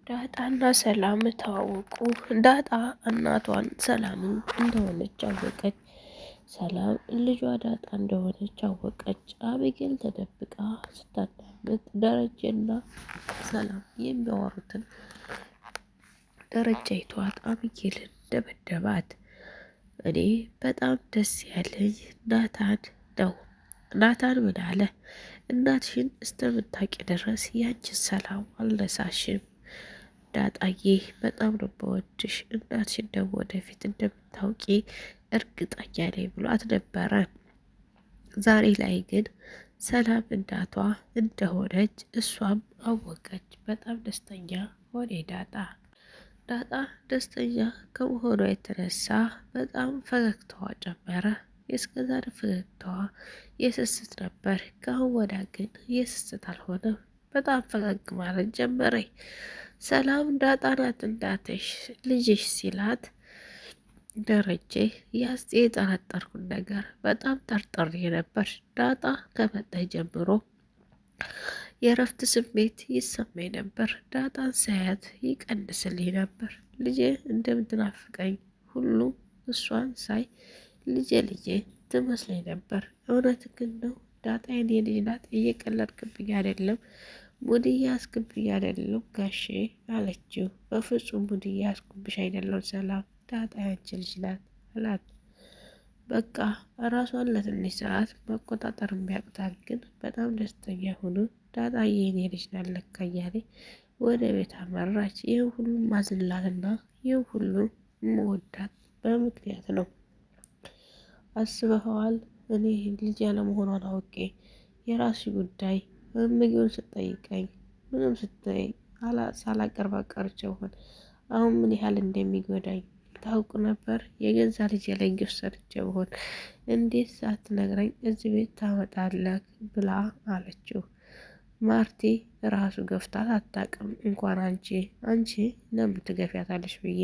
ዳጣና ሰላም ተዋወቁ። ዳጣ እናቷን ሰላም እንደሆነች አወቀች። ሰላም ልጇ ዳጣ እንደሆነች አወቀች። አቤጌል ተደብቃ ስታዳምጥ ደረጀና ሰላም የሚያወሩትን ደረጃ ይቷት አቤጌልን ደበደባት። እኔ በጣም ደስ ያለኝ ናታን ነው። ናታን ምን አለ? እናትሽን እስከምታውቂ ድረስ ያንቺን ሰላም አልነሳሽም። ዳጣዬ በጣም ነው የምወድሽ፣ እናትሽን ደግሞ ወደፊት እንደምታውቂ እርግጠኛ ነኝ ብሏት ነበረ። ዛሬ ላይ ግን ሰላም እናቷ እንደሆነች እሷም አወቀች። በጣም ደስተኛ ሆኔ ዳጣ ደስተኛ ከመሆኗ የተነሳ በጣም ፈገግታዋ ጨመረ። የእስከዛሬ ፈገግታዋ የስስት ነበር። ከአሁን ወዲያ ግን የስስት አልሆነም። በጣም ፈገግ ማለት ጀመረኝ። ሰላም ዳጣ ናት እናትሽ ልጅሽ ሲላት ደረጀ የጠረጠርኩን ነገር በጣም ጠርጥሬ ነበር። ዳጣ ከመጣች ጀምሮ የእረፍት ስሜት ይሰማኝ ነበር። ዳጣን ሳያት ይቀንስልኝ ነበር። ልጄ እንደምትናፍቀኝ ሁሉ እሷን ሳይ ልጄ ትመስለኝ ነበር። እውነት ግን ነው ዳጣ የኔ ልጅ ናት። እየቀለድክብኝ አይደለም? ሙድ እያስክብኝ አይደለም ጋሼ አለችው። በፍጹም ሙድ እያስኩብሽ አይደለም ሰላም፣ ዳጣ ያንቺ ልጅ ናት አላት። በቃ ራሷን ለትንሽ ሰዓት መቆጣጠር ቢያቅታት ግን በጣም ደስተኛ ሆኖ ዳጣዬ የኔ ልጅ ናት ለካ እያለ ወደ ቤት አመራች። ይህ ሁሉ ማዝላትና ይህ ሁሉ መወዳት በምክንያት ነው። አስበኸዋል? እኔ ልጅ ያለመሆኗን አውቄ የራስሽ ጉዳይ ምግቡን ስጠይቀኝ ምንም ስጠይቅ ሳላቀርብ ቀርቼ ሆን አሁን ምን ያህል እንደሚጎዳኝ ታውቅ ነበር? የገዛ ልጅ ላይ ሰርቼ ብሆን እንዴት ሳትነግረኝ እዚህ ቤት ታመጣለህ ብላ አለችው። ማርቲ ራሱ ገፍታት አታውቅም። እንኳን አንቺ ለምን ትገፊያታለሽ ብዬ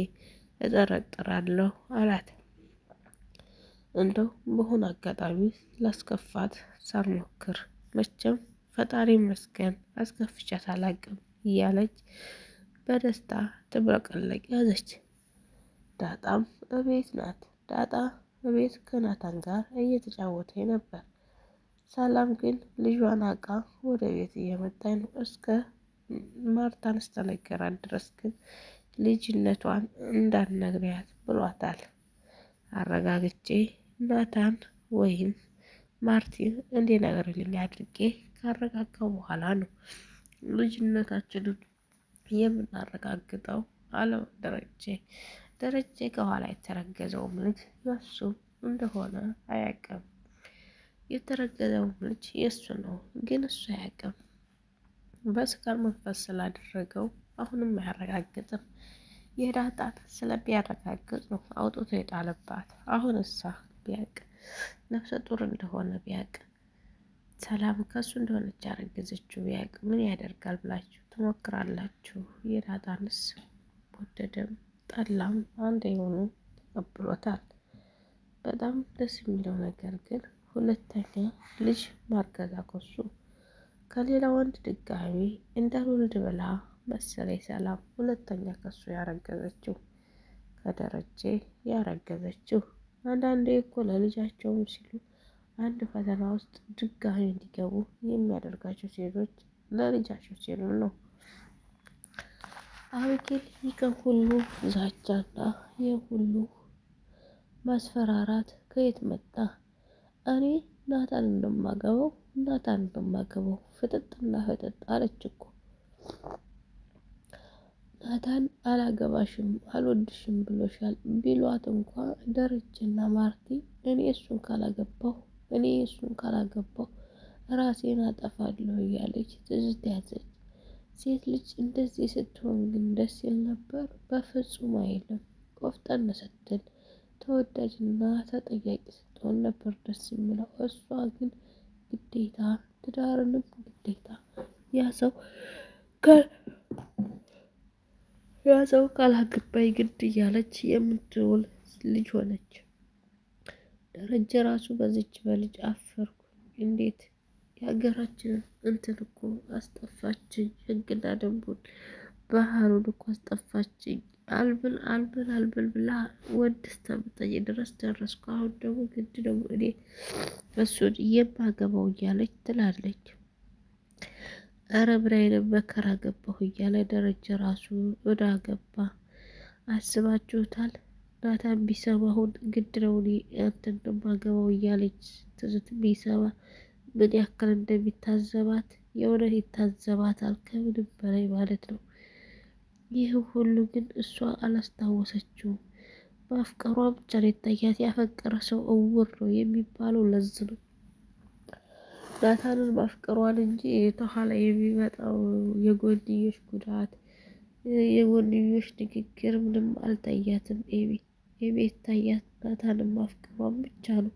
እጠረጥራለሁ አላት። እንደው በሆነ አጋጣሚ ላስከፋት ሳልሞክር መቼም ፈጣሪ ይመስገን አስከፍቻት አላቅም እያለች በደስታ ትብረቀለቅ ያዘች። ዳጣም እቤት ናት። ዳጣ እቤት ከናታን ጋር እየተጫወተ ነበር። ሰላም ግን ልጇን አቃ ወደ ቤት እየመጣች ነው። እስከ ማርታን ስተነገራት ድረስ ግን ልጅነቷን እንዳትነግሪያት ብሏታል። አረጋግጬ ናታን ወይም ማርቲን እንዲነግርልኝ አድርጌ ካረጋጋው በኋላ ነው ልጅነታችንን የምናረጋግጠው አለው ደረጀ ከኋላ የተረገዘውም ልጅ የሱ እንደሆነ አያውቅም። የተረገዘውም ልጅ የሱ ነው፣ ግን እሱ አያውቅም። በስካር መንፈስ ስላደረገው አሁንም አያረጋግጥም። የዳጣን ስለሚያረጋግጥ ነው አውጥቶ የጣለባት። አሁን እሳ ቢያውቅ ነፍሰ ጡር እንደሆነ ቢያውቅ ሰላም ከሱ እንደሆነች ያረገዘችው ቢያውቅ ምን ያደርጋል ብላችሁ ትሞክራላችሁ? የዳጣንስ ወደደም ጠላም አንድ የሆኑ ተቀብሎታል። በጣም ደስ የሚለው ነገር ግን ሁለተኛ ልጅ ማርገዛ ከሱ ከሌላ ወንድ ድጋሚ እንዳልወልድ ብላ መሰለኝ ሰላም ሁለተኛ ከሱ ያረገዘችው ከደረጀ ያረገዘችው። አንዳንዴ እኮ ለልጃቸውም ሲሉ አንድ ፈተና ውስጥ ድጋሚ እንዲገቡ የሚያደርጋቸው ሴቶች ለልጃቸው ሲሉ ነው። አቤጌል ይህ ሁሉ ዛቻና ይህ ሁሉ ማስፈራራት ከየት መጣ? እኔ ናታን እንደማገባው ፍጥጥና ፍጥጥ አለች እኮ። ናታን አላገባሽም አልወድሽም ብሎሻል ቢሏት እንኳ ደረጀና ማርቲ እኔ እሱን ካላገባሁ ራሴን አጠፋለሁ እያለች ትዝት ያዘች። ሴት ልጅ እንደዚህ ስትሆን ግን ደስ ይል ነበር? በፍጹም አይልም። ቆፍጠን ስትል ተወዳጅና ተጠያቂ ስትሆን ነበር ደስ የሚለው። እሷ ግን ግዴታ ትዳርንም ግዴታ ያሰው ካላገባኝ ግድ እያለች የምትውል ልጅ ሆነች። ደረጀ ራሱ በዚች በልጅ አፈርኩ። እንዴት የሀገራችንን እንትን እኮ አስጠፋችኝ። ህግና ደንቡን ባህሩን እኮ አስጠፋችኝ አልብል ብላ ወንድ እስከምጠኝ ድረስ ደረስኩ። አሁን ደግሞ ግድ ደግሞ እኔ እሱን የማገባው እያለች ትላለች። ኧረ ምን አይነት መከራ ገባሁ እያለ ደረጀ ራሱ ወደ አገባ። አስባችሁታል? ናታን ቢሰማ አሁን ግድ ነው እኔ አንተን እንደማገባው እያለች ትዝት ቢሰማ ምን ያክል እንደሚታዘባት የእውነት ይታዘባታል፣ ከምንም በላይ ማለት ነው። ይህ ሁሉ ግን እሷ አላስታወሰችውም። ማፍቀሯ ብቻ ነው የታያት። ያፈቀረ ሰው እውር ነው የሚባለው ለዚህ ነው። ናታንን ማፍቀሯን እንጂ የተኋላ የሚመጣው የጎንዮሽ ጉዳት የጎንዮሽ ንግግር ምንም አልታያትም። ኤቢ የታያት ናታንን ማፍቀሯን ብቻ ነው።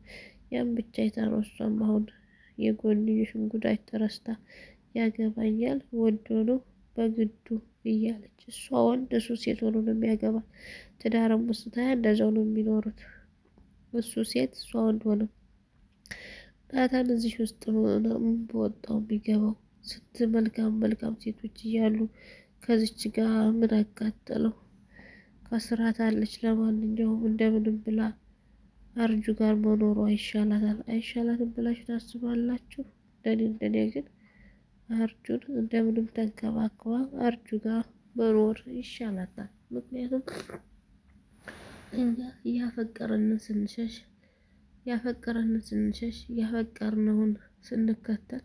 ያን ብቻ የተነው እሷም አሁን የጎንዮሽን ጉዳት ተረስታ ያገባኛል ወዶ ነው በግዱ እያለች እሷ ወንድ እሱ ሴት ሆኖ ነው የሚያገባ። ትዳርም ውስጥ ታያ እንደዛው ነው የሚኖሩት። እሱ ሴት እሷ ወንድ ሆነው ናታን እዚህ ውስጥ በወጣው የሚገባው ስንት መልካም ሴቶች እያሉ ከዚች ጋር ምን አቃጠለው? ከስራት አለች። ለማንኛውም እንደምንም ብላ አርጁ ጋር መኖሯ ይሻላታል። አይሻላትም ብላችሁ ታስባላችሁ? እንደኔ ግን አርጁን እንደምንም ተንከባክባ አርጁ ጋር መኖር ይሻላታል። ምክንያቱም እኛ ያፈቀርነውን ስንከተል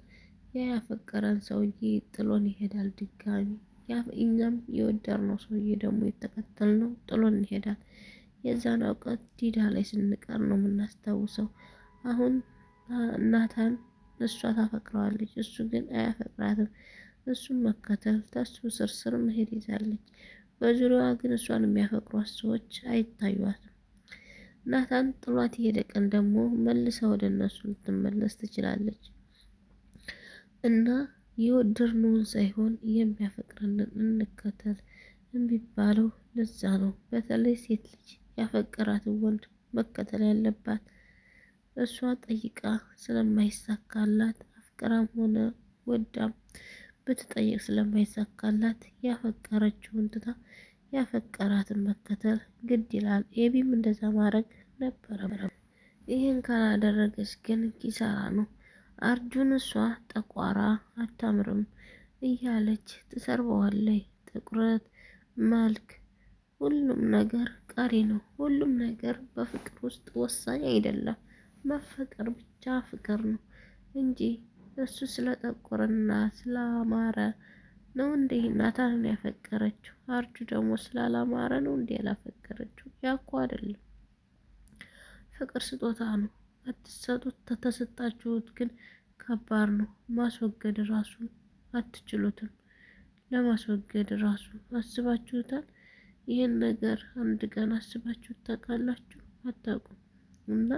ያፈቀረን ሰውዬ ጥሎን ይሄዳል ድጋሚ። እኛም የወደድነው ሰውዬ ደግሞ የተከተልነው ጥሎን ይሄዳል። የዛን እውቀት ዲዳ ላይ ስንቀር ነው የምናስታውሰው። አሁን ናታን እሷ ታፈቅረዋለች፣ እሱ ግን አያፈቅራትም። እሱን መከተል ተሱ ስርስር መሄድ ይዛለች። በዙሪያዋ ግን እሷን የሚያፈቅሯት ሰዎች አይታዩአትም። ናታን ጥሏት የሄደ ቀን ደግሞ መልሳ ወደ እነሱ ልትመለስ ትችላለች። እና የወደድነውን ሳይሆን የሚያፈቅረንን እንከተል የሚባለው ለዛ ነው። በተለይ ሴት ልጅ ያፈቀራትን ወንድ መከተል ያለባት። እሷ ጠይቃ ስለማይሳካላት አፍቅራም ሆነ ወዳም ብትጠይቅ ስለማይሳካላት ያፈቀረችውን ትታ ያፈቀራትን መከተል ግድ ይላል። ኤቢም እንደዛ ማድረግ ነበረ። ይህን ካላደረገች ግን ኪሳራ ነው። አርጁን እሷ ጠቋራ አታምርም እያለች ትሰርበዋለች። ጥቁረት፣ መልክ፣ ሁሉም ነገር ቀሪ ነው። ሁሉም ነገር በፍቅር ውስጥ ወሳኝ አይደለም። መፈቀር ብቻ ፍቅር ነው እንጂ እሱ ስለጠቆረና ስላማረ ነው እንዴ ናታንን ያፈቀረችው? አርጁ ደግሞ ስላላማረ ነው እንዴ ያላፈቀረችው? ያኮ አይደለም። ፍቅር ስጦታ ነው። አትሰጡት። ተሰጣችሁት ግን ከባድ ነው። ማስወገድ ራሱ አትችሉትም። ለማስወገድ ራሱ አስባችሁታል? ይህን ነገር አንድ ቀን አስባችሁት ታውቃላችሁ? አታውቁም። እና